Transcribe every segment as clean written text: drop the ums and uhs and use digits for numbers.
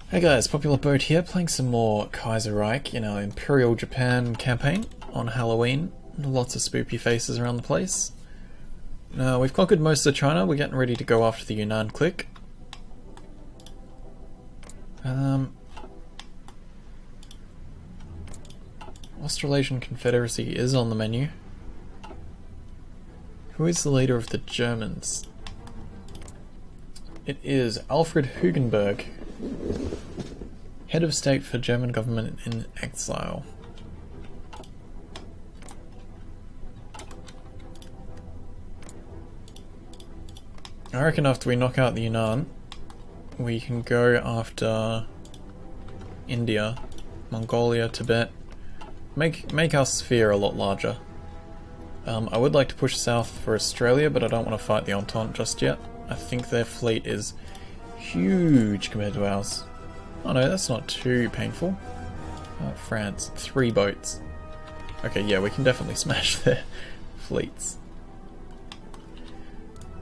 Hey guys, Popular Boat here, playing some more Kaiserreich in our Imperial Japan campaign on Halloween. Lots of spoopy faces around the place. Now, we've conquered most of China, we're getting ready to go after the Yunnan clique. Australasian Confederacy is on the menu. Who is the leader of the Germans? It is Alfred Hugenberg, head of state for German government in exile. I reckon after we knock out the Yunnan, we can go after India, Mongolia, Tibet, make our sphere a lot larger. I would like to push south for Australia, but I don't want to fight the Entente just yet. I think their fleet is huge compared to ours. Oh no, that's not too painful. France, 3 boats. Okay, yeah, we can definitely smash their fleets.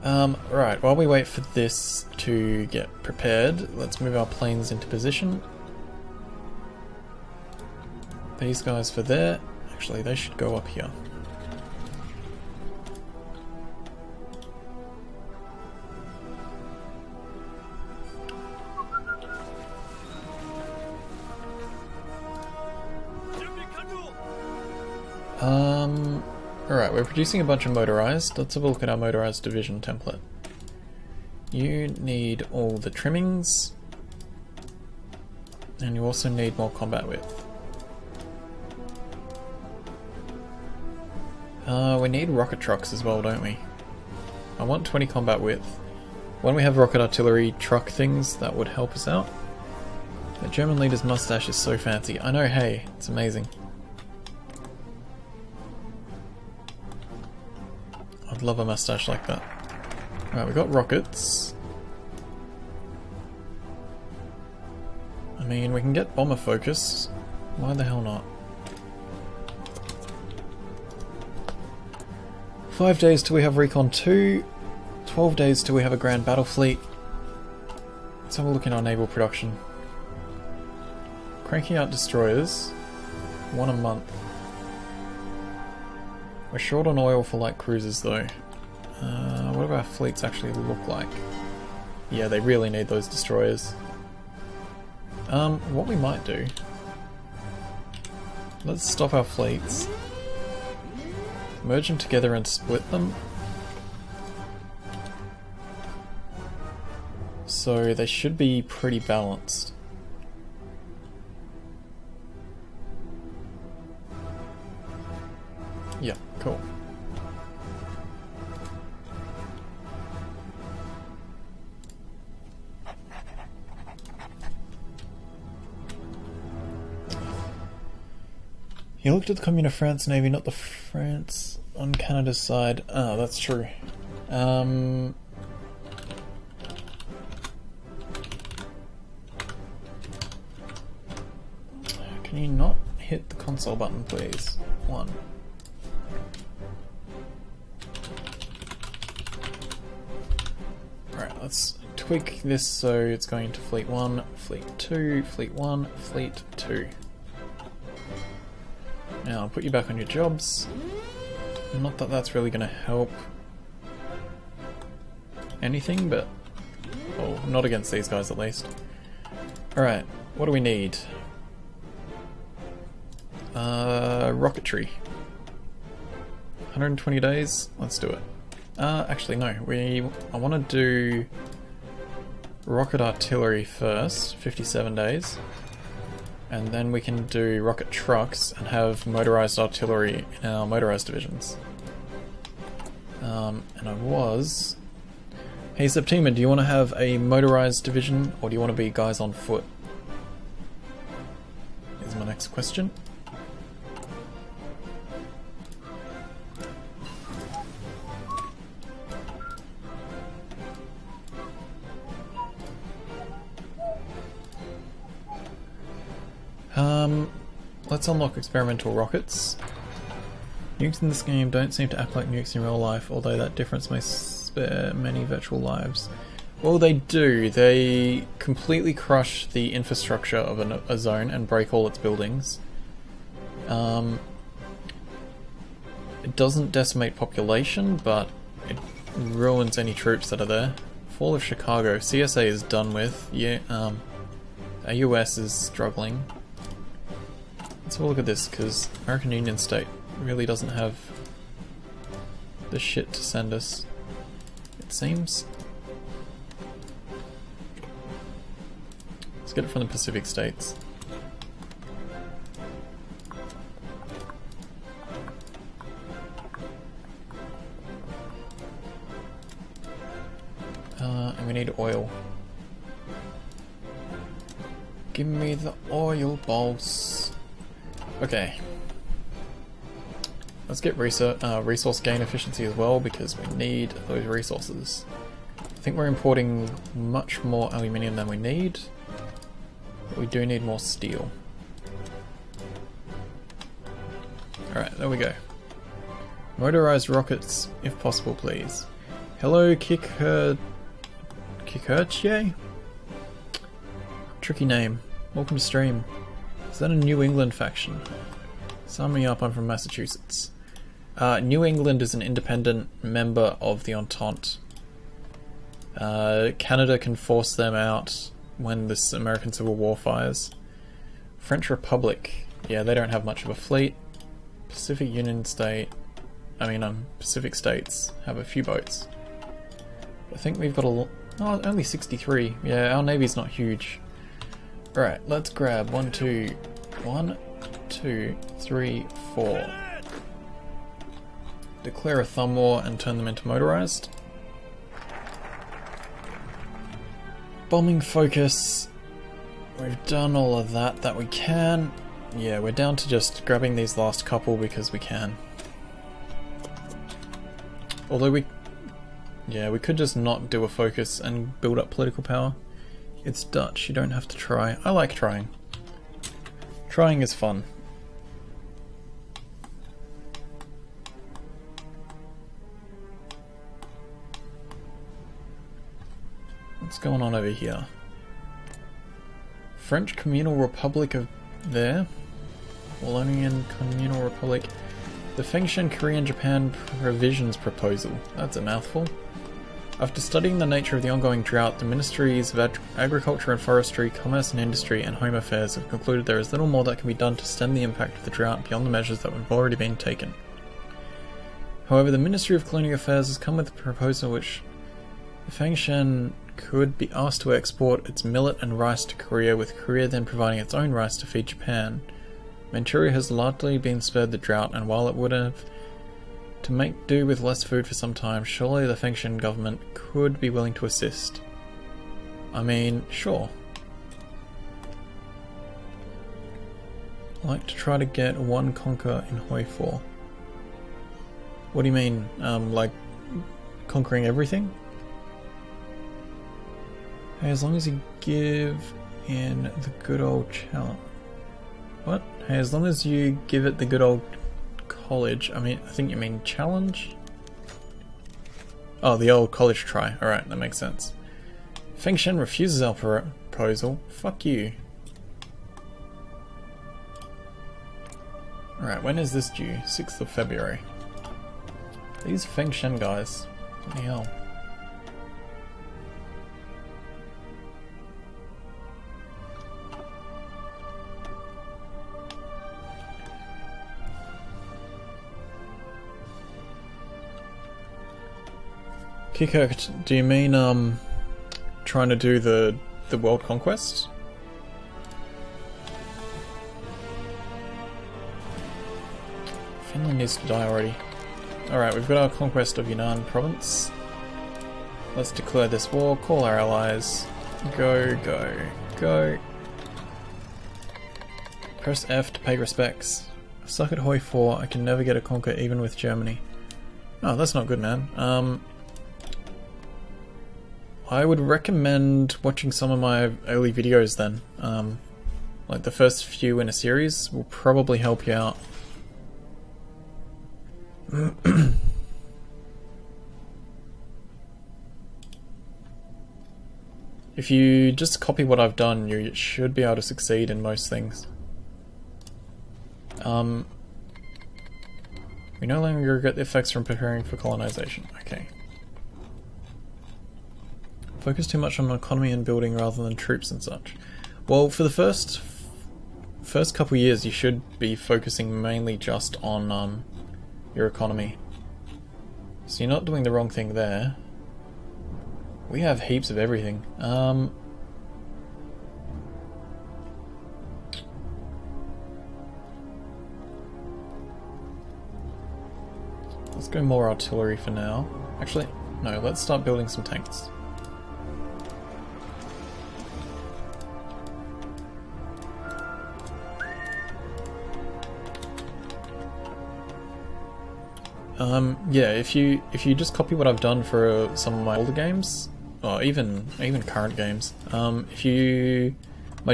Right, while we wait for this to get prepared, let's move our planes into position. These guys for there. Actually, they should go up here. Alright, we're producing a bunch of motorized. Let's have a look at our motorized division template. You need all the trimmings, and you also need more combat width. We need rocket trucks as well, don't we? I want 20 combat width. When we have rocket artillery truck things, that would help us out. The German leader's mustache is so fancy. I know, hey, it's amazing. I'd love a mustache like that. Right, we got rockets. I mean, we can get bomber focus. Why the hell not? 5 days till we have Recon 2. 12 days till we have a Grand Battle Fleet. Let's have a look in our naval production. Cranking out destroyers. 1 a month. We're short on oil for light cruisers though. What do our fleets actually look like? Yeah, they really need those destroyers. What we might do... Let's stop our fleets. Merge them together and split them. So they should be pretty balanced. Yeah, cool. You looked at the Commune of France Navy, not the France on Canada's side. Ah, that's true. Can you not hit the console button, please? 1. Alright, let's tweak this so it's going to Fleet 1, Fleet 2, Fleet 1, Fleet 2. Now I'll put you back on your jobs. Not that that's really going to help anything, but... Oh, not against these guys at least. Alright, what do we need? Rocketry. 120 days? Let's do it. Actually no, I want to do rocket artillery first, 57 days. And then we can do rocket trucks and have motorized artillery in our motorized divisions. And I was... Hey Septima, do you want to have a motorized division or do you want to be guys on foot? Is my next question. Let's unlock experimental rockets. Nukes in this game don't seem to act like nukes in real life, although that difference may spare many virtual lives. Well, they do. They completely crush the infrastructure of a zone and break all its buildings. It doesn't decimate population, but it ruins any troops that are there. Fall of Chicago. CSA is done with. Yeah, AUS is struggling. Let's have a look at this, because American Union State really doesn't have the shit to send us, it seems. Let's get it from the Pacific States. And we need oil. Give me the oil, boss. Okay. Let's get resource gain efficiency as well, because we need those resources. I think we're importing much more aluminium than we need, but we do need more steel. Alright, there we go. Motorized rockets, if possible, please. Hello, Kikerchie? Tricky name. Welcome to stream. Is that a New England faction? Sign me up, I'm from Massachusetts. New England is an independent member of the Entente. Canada can force them out when this American Civil War fires. French Republic, yeah, they don't have much of a fleet. Pacific States have a few boats. I think we've got only 63. Yeah, our navy's not huge. Alright, let's grab 1, 2, 3, 4. Declare a thumb war and turn them into motorized. Bombing focus. We've done all of that we can. Yeah, we're down to just grabbing these last couple because we can. Although we could just not do a focus and build up political power. It's Dutch, you don't have to try. I like trying. Trying is fun. What's going on over here? French Communal Republic of there. Wallonian Communal Republic. The Fengshan Korean-Japan Provisions Proposal. That's a mouthful. After studying the nature of the ongoing drought, the Ministries of Agriculture and Forestry, Commerce and Industry, and Home Affairs have concluded there is little more that can be done to stem the impact of the drought beyond the measures that have already been taken. However, the Ministry of Colonial Affairs has come with a proposal which the Fengshan could be asked to export its millet and rice to Korea, with Korea then providing its own rice to feed Japan. Manchuria has largely been spared the drought, and while it would have to make do with less food for some time, surely the Fengshan government could be willing to assist. I mean, sure. I'd like to try to get one conquer in HOI4. What do you mean? Like conquering everything? Hey, as long as you give in the good old challenge. What? Hey, as long as you give it the good old college. I think you mean challenge? Oh, the old college try. Alright, that makes sense. Fengshan refuses our proposal. Fuck you. Alright, when is this due? 6th of February. These Fengshan guys. What the hell? Kikert, do you mean trying to do the world conquest? Finland needs to die already. Alright, we've got our conquest of Yunnan province. Let's declare this war, call our allies. Go, go, go. Press F to pay respects. I suck at HOI4, I can never get a conquer even with Germany. Oh, that's not good, man. I would recommend watching some of my early videos then. Like the first few in a series will probably help you out. If you just copy what I've done, you should be able to succeed in most things. We no longer regret the effects from preparing for colonization. Okay. Focus too much on economy and building rather than troops and such. Well, for the first couple years, you should be focusing mainly just on your economy. So you're not doing the wrong thing there. We have heaps of everything. Let's go more artillery for now. Actually, no, let's start building some tanks. Yeah, if you just copy what I've done for some of my older games, or even current games, my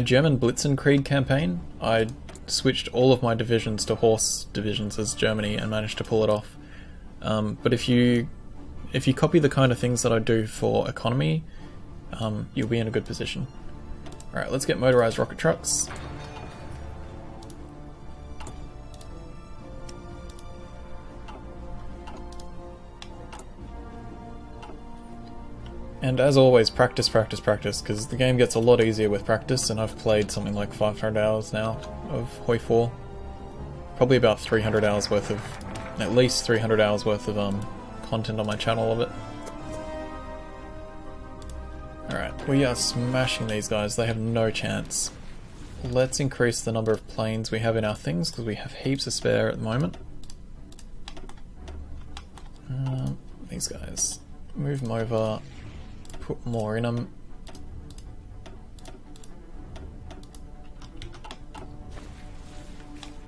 German Blitzenkrieg campaign, I switched all of my divisions to horse divisions as Germany and managed to pull it off. But if you copy the kind of things that I do for economy, you'll be in a good position. Alright, let's get motorized rocket trucks. And as always, practice, practice, practice, because the game gets a lot easier with practice, and I've played something like 500 hours now of HOI4. Probably about 300 hours worth of, at least 300 hours worth of content on my channel of it. Alright, we are smashing these guys, they have no chance. Let's increase the number of planes we have in our things, because we have heaps of spare at the moment. These guys, move them over. Put more in them.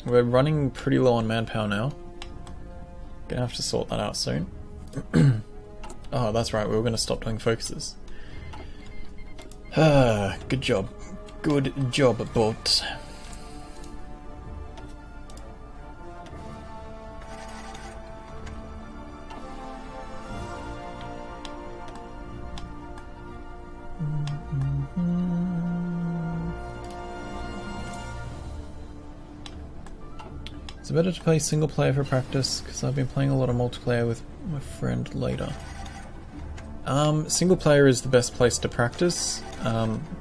We're running pretty low on manpower now. Gonna have to sort that out soon. Oh, that's right, we were gonna stop doing focuses. Good job. Good job, bot. It's better to play single player for practice, because I've been playing a lot of multiplayer with my friend later. Single player is the best place to practice,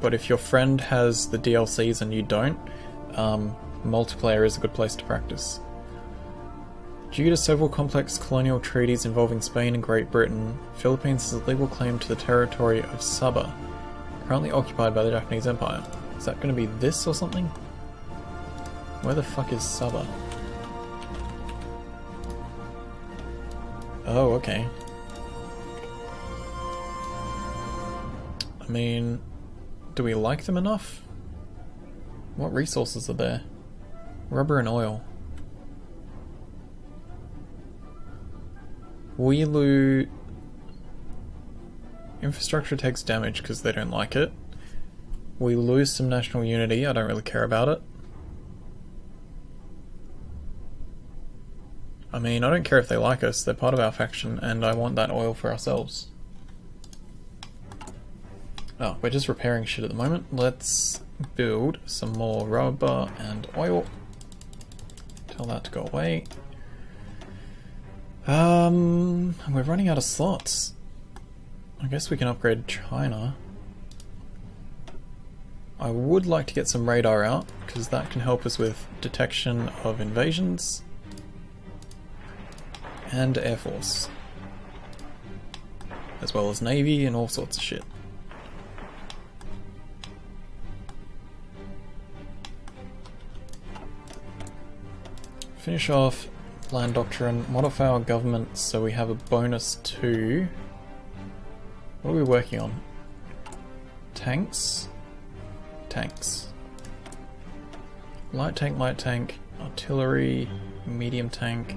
but if your friend has the DLCs and you don't, multiplayer is a good place to practice. Due to several complex colonial treaties involving Spain and Great Britain, Philippines has a legal claim to the territory of Sabah, currently occupied by the Japanese Empire. Is that going to be this or something? Where the fuck is Sabah? Oh, okay. I mean, do we like them enough? What resources are there? Rubber and oil. Wheelu... Infrastructure takes damage because they don't like it. We lose some national unity, I don't really care about it. I mean, I don't care if they like us, they're part of our faction, and I want that oil for ourselves. Oh, we're just repairing shit at the moment. Let's build some more rubber and oil. Tell that to go away. We're running out of slots. I guess we can upgrade China. I would like to get some radar out, because that can help us with detection of invasions. And Air Force. As well as Navy and all sorts of shit. Finish off Land Doctrine, modify our government so we have a bonus to... What are we working on? Tanks? Tanks. Light tank, artillery, medium tank.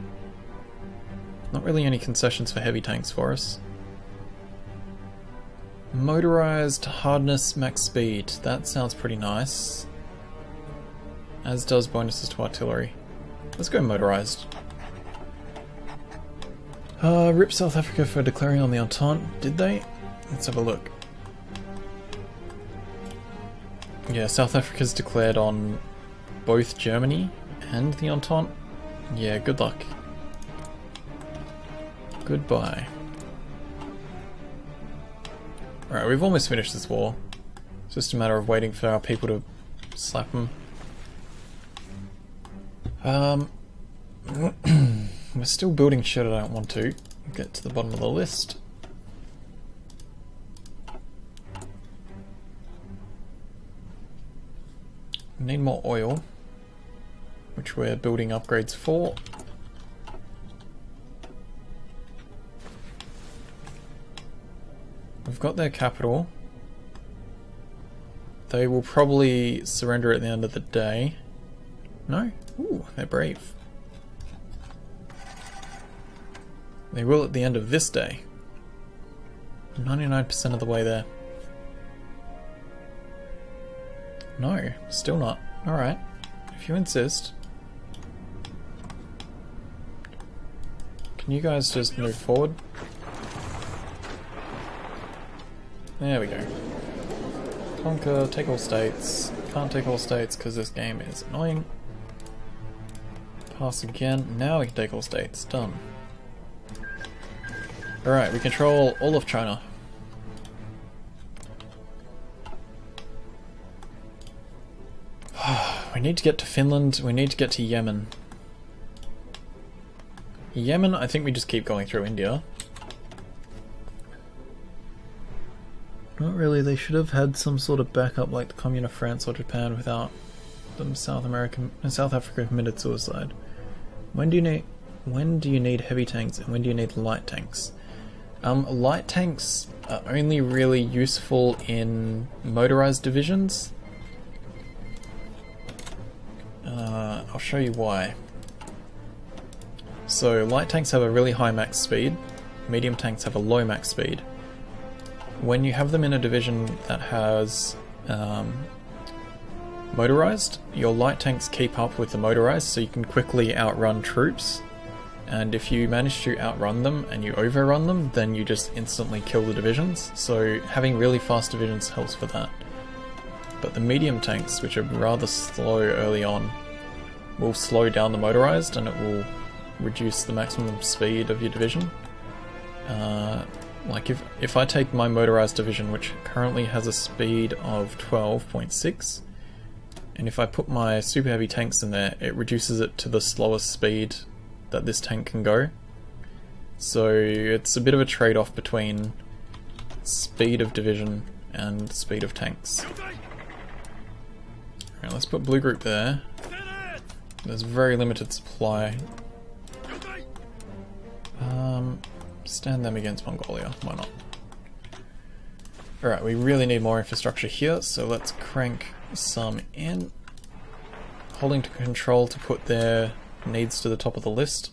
Not really any concessions for heavy tanks for us. Motorized, hardness, max speed. That sounds pretty nice. As does bonuses to artillery. Let's go motorized. Rip South Africa for declaring on the Entente. Did they? Let's have a look. Yeah, South Africa's declared on both Germany and the Entente. Yeah, good luck. Goodbye. Alright, we've almost finished this war. It's just a matter of waiting for our people to slap them. We're still building shit I don't want to. Get to the bottom of the list. We need more oil, which we're building upgrades for. We've got their capital. They will probably surrender at the end of the day. No? Ooh, they're brave. They will at the end of this day. 99% of the way there. No, still not. Alright, if you insist. Can you guys just move forward? There we go. Conquer, take all states. Can't take all states because this game is annoying. Pass again. Now we can take all states. Done. Alright, we control all of China. We need to get to Finland, we need to get to Yemen. Yemen, I think we just keep going through India. Not really, they should have had some sort of backup like the Commune of France or Japan without them South Africa committed suicide. When do you need heavy tanks and when do you need light tanks? Light tanks are only really useful in motorized divisions. I'll show you why. So light tanks have a really high max speed, medium tanks have a low max speed. When you have them in a division that has motorized, your light tanks keep up with the motorized so you can quickly outrun troops, and if you manage to outrun them and you overrun them, then you just instantly kill the divisions, so having really fast divisions helps for that. But the medium tanks, which are rather slow early on, will slow down the motorized and it will reduce the maximum speed of your division. Like if I take my motorized division, which currently has a speed of 12.6, and if I put my super heavy tanks in there, it reduces it to the slowest speed that this tank can go. So it's a bit of a trade-off between speed of division and speed of tanks. Alright, let's put blue group there. There's very limited supply. Stand them against Mongolia, why not? Alright, we really need more infrastructure here, so let's crank some in. Holding to control to put their needs to the top of the list.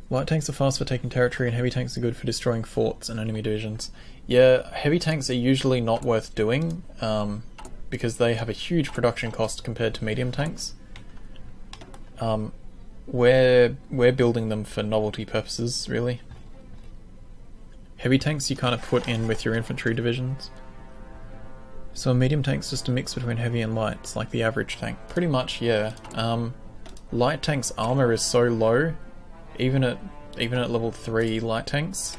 Light tanks are fast for taking territory and heavy tanks are good for destroying forts and enemy divisions. Yeah, heavy tanks are usually not worth doing, because they have a huge production cost compared to medium tanks. We're building them for novelty purposes, really. Heavy tanks you kind of put in with your infantry divisions. So a medium tank's just a mix between heavy and light. It's like the average tank. Pretty much, yeah. Light tanks' armor is so low, even at level 3 light tanks.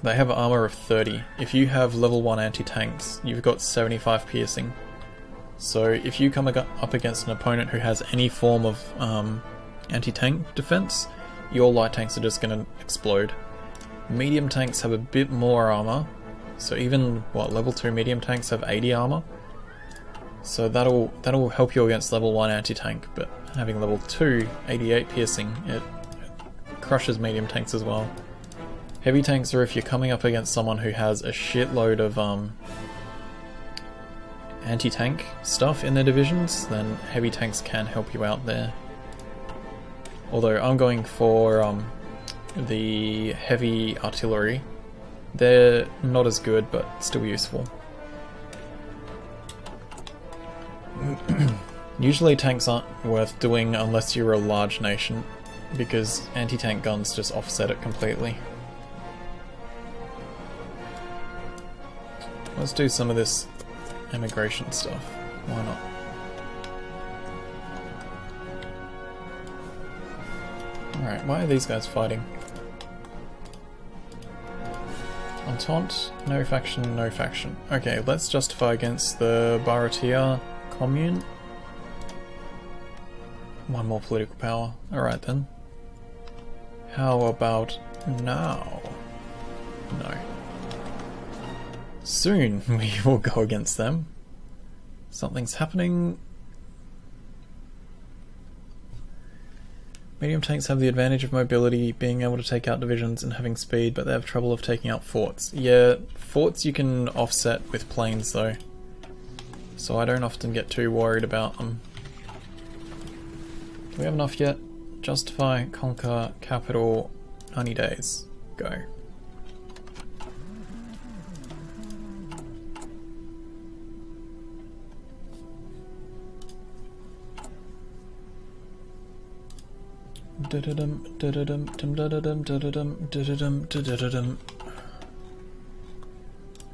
They have an armor of 30. If you have level 1 anti-tanks, you've got 75 piercing. So if you come up against an opponent who has any form of anti-tank defense, your light tanks are just going to explode. Medium tanks have a bit more armor, so even level 2 medium tanks have 80 armor. So that'll help you against level 1 anti-tank, but having level 2 88 piercing, it crushes medium tanks as well. Heavy tanks are if you're coming up against someone who has a shitload of anti-tank stuff in their divisions, then heavy tanks can help you out there. Although I'm going for the heavy artillery. They're not as good, but still useful. Usually tanks aren't worth doing unless you're a large nation, because anti-tank guns just offset it completely. Let's do some of this immigration stuff. Why not? Alright, why are these guys fighting? Entente, no faction, no faction. Okay, let's justify against the Bharatiya commune. One more political power. Alright then. How about now? No. Soon we will go against them. Something's happening. Medium tanks have the advantage of mobility, being able to take out divisions and having speed, but they have trouble of taking out forts. Yeah, forts you can offset with planes though, so I don't often get too worried about them. Do we have enough yet? Justify, conquer, capital, 90 days. Go.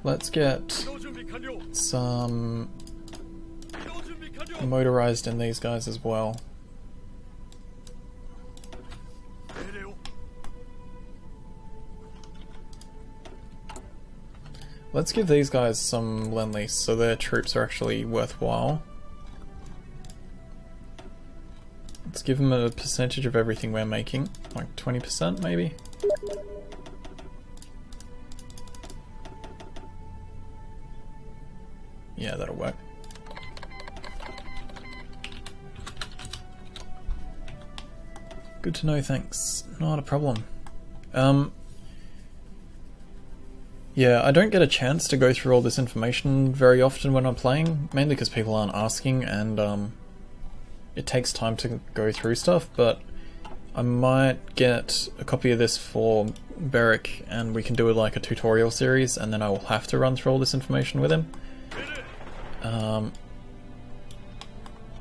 Let's get some motorized in these guys as well. Let's give these guys some lend-lease so their troops are actually worthwhile. Let's give them a percentage of everything we're making, like 20% maybe? Yeah, that'll work. Good to know, thanks. Not a problem. Yeah, I don't get a chance to go through all this information very often when I'm playing, mainly because people aren't asking and it takes time to go through stuff, but I might get a copy of this for Beric and we can do it like a tutorial series, and then I will have to run through all this information with him.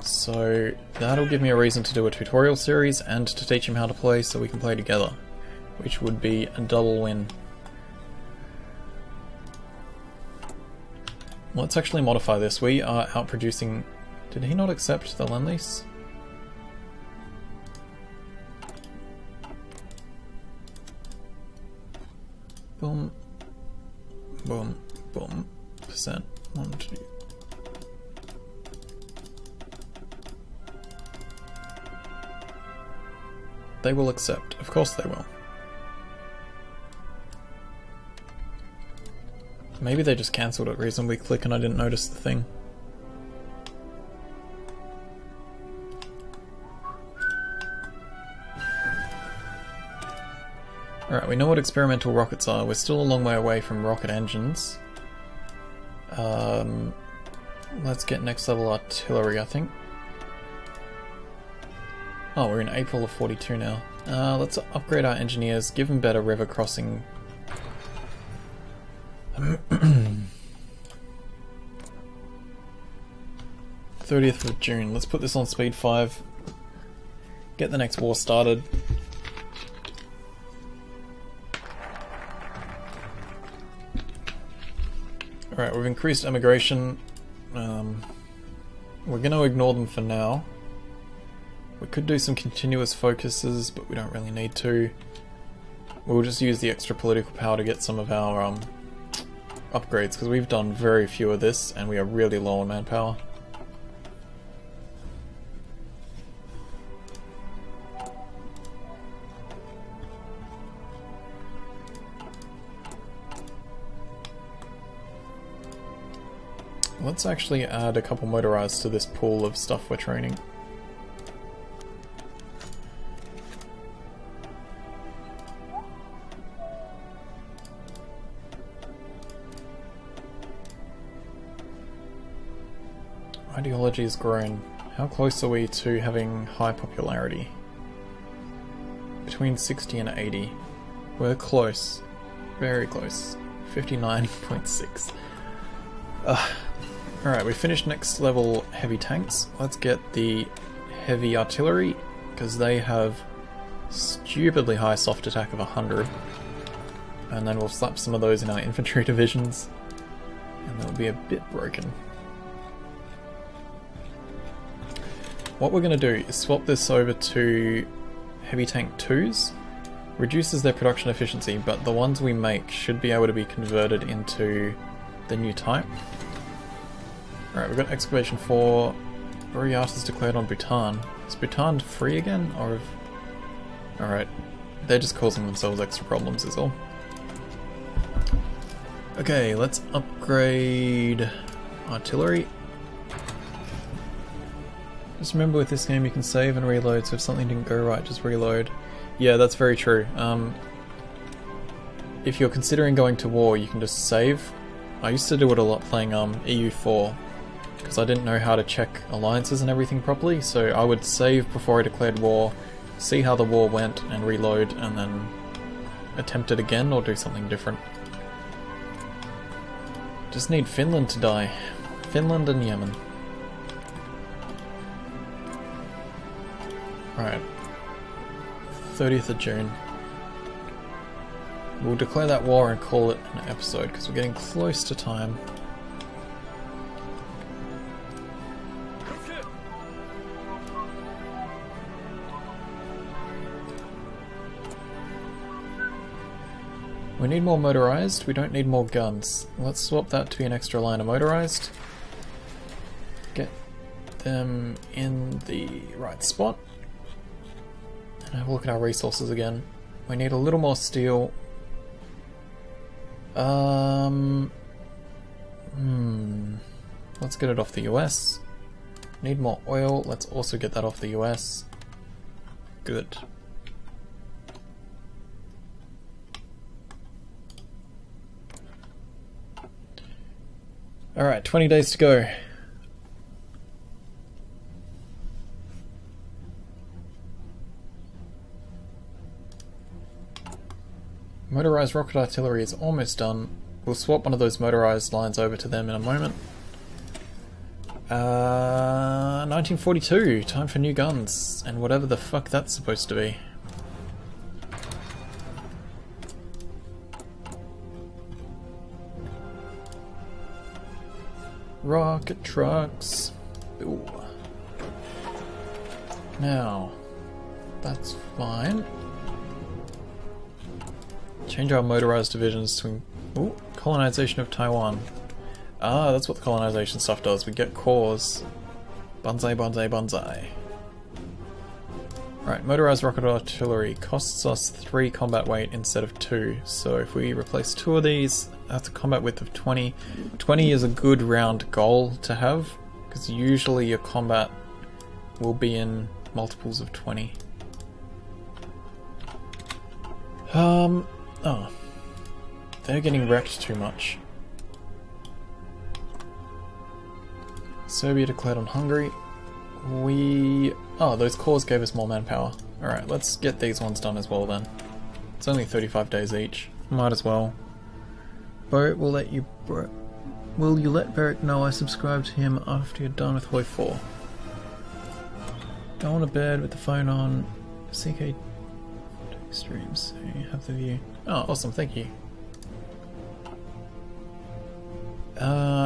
So that'll give me a reason to do a tutorial series and to teach him how to play so we can play together, which would be a double win. Let's actually modify this. We are outproducing... Did he not accept the lend-lease? Boom. Boom. Boom. Percent. 1, 2. They will accept. Of course they will. Maybe they just cancelled it reasonably quick and I didn't notice the thing. Alright, we know what experimental rockets are. We're still a long way away from rocket engines. Let's get next level artillery, I think. Oh, we're in April of 42 now. Let's upgrade our engineers, give them better river crossing. 30th of June. Let's put this on speed 5. Get the next war started. Alright, we've increased immigration. We're going to ignore them for now. We could do some continuous focuses, but we don't really need to. We'll just use the extra political power to get some of our upgrades, because we've done very few of this and we are really low on manpower. Let's actually add a couple motorized to this pool of stuff we're training. Ideology has grown. How close are we to having high popularity? Between 60 and 80. We're close. Very close. 59.6. Alright, we finished next level heavy tanks. Let's get the heavy artillery, because they have stupidly high soft attack of 100. And then we'll slap some of those in our infantry divisions. And that would be a bit broken. What we're going to do is swap this over to heavy tank 2s. Reduces their production efficiency, but the ones we make should be able to be converted into the new type. Alright, we've got excavation 4. Borealis declared on Bhutan. Is Bhutan free again? Or have... Alright, they're just causing themselves extra problems is all. Okay, let's upgrade artillery. Just remember with this game you can save and reload, so if something didn't go right, just reload. Yeah, that's very true. If you're considering going to war, you can just save. I used to do it a lot playing EU4, because I didn't know how to check alliances and everything properly, so I would save before I declared war, see how the war went, and reload, and then attempt it again or do something different. Just need Finland to die. Finland and Yemen. Alright. 30th of June. We'll declare that war and call it an episode because we're getting close to time. We need more motorized, we don't need more guns. Let's swap that to be an extra line of motorized. Get them in the right spot. And have a look at our resources again. We need a little more steel. Let's get it off the US. Need more oil, let's also get that off the US. Good. Alright, 20 days to go. Motorized rocket artillery is almost done. We'll swap one of those motorized lines over to them in a moment. 1942, time for new guns, and whatever the fuck that's supposed to be. Rocket trucks. Ooh. Now, that's fine. Change our motorized divisions to... Ooh, colonization of Taiwan. Ah, that's what the colonization stuff does. We get cores. Banzai, banzai, banzai. Right, motorized rocket artillery costs us 3 combat weight instead of 2. So if we replace 2 of these, that's a combat width of 20. 20 is a good round goal to have, because usually your combat will be in multiples of 20. Oh. They're getting wrecked too much. Serbia declared on Hungary. Oh, those cores gave us more manpower. Alright, let's get these ones done as well then. It's only 35 days each. Might as well. Barrett will let you... Will you let Barrett know I subscribe to him after you're done with HOI4? Go on to bed with the phone on. CK streams, so you have the view. Oh, awesome, thank you.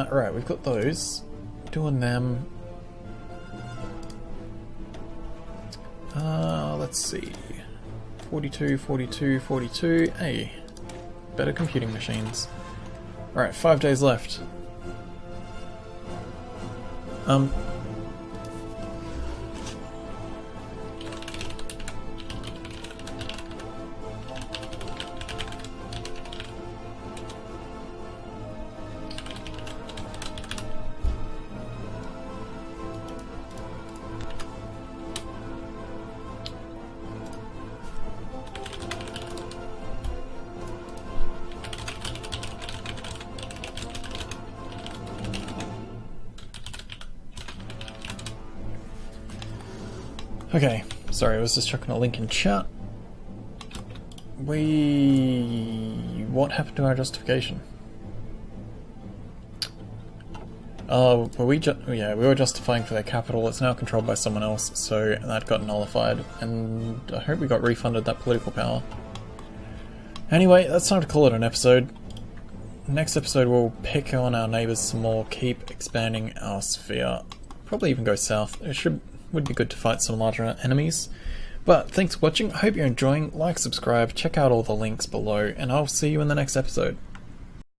Right, we've got those. Doing them. Let's see. 42, 42, 42. Hey, better computing machines. Alright, 5 days left. Okay, sorry, I was just chucking a link in chat. What happened to our justification? Oh, yeah, we were justifying for their capital. It's now controlled by someone else, so that got nullified, and I hope we got refunded that political power. Anyway, that's time to call it an episode. next episode we'll pick on our neighbours some more, keep expanding our sphere. Probably even go south. Would be good to fight some larger enemies. But thanks for watching, I hope you're enjoying, like, subscribe, check out all the links below, and I'll see you in the next episode.